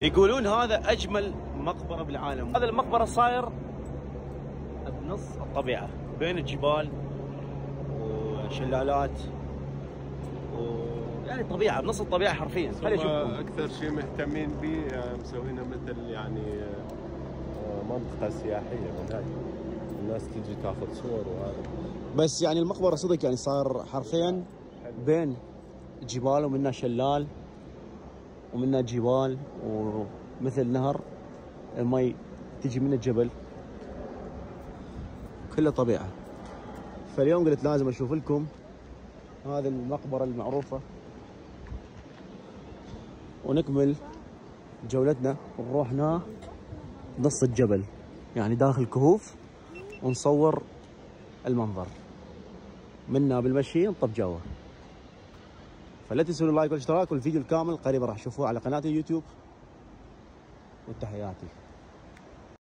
يقولون هذا اجمل مقبره بالعالم. هذا المقبره صاير بنص الطبيعه بين الجبال وشلالات يعني طبيعه بنص الطبيعه حرفيا. خليني اشوفكم. اكثر شيء مهتمين به مسوينا مثل يعني منطقه سياحيه من هاي الناس تجي تاخذ صور وهذا. بس يعني المقبره صدق يعني صار حرفيا بين جبال ومنها شلال ومنها جبال ومثل نهر المي تجي من الجبل كله طبيعه. فاليوم قلت لازم اشوف لكم هذه المقبره المعروفه ونكمل جولتنا ونروح هنا نص الجبل يعني داخل كهوف ونصور المنظر منا بالمشي نطب جوه. فلا تنسوا اللايك والاشتراك والفيديو الكامل قريبا راح تشوفوه على قناتي اليوتيوب. وتحياتي.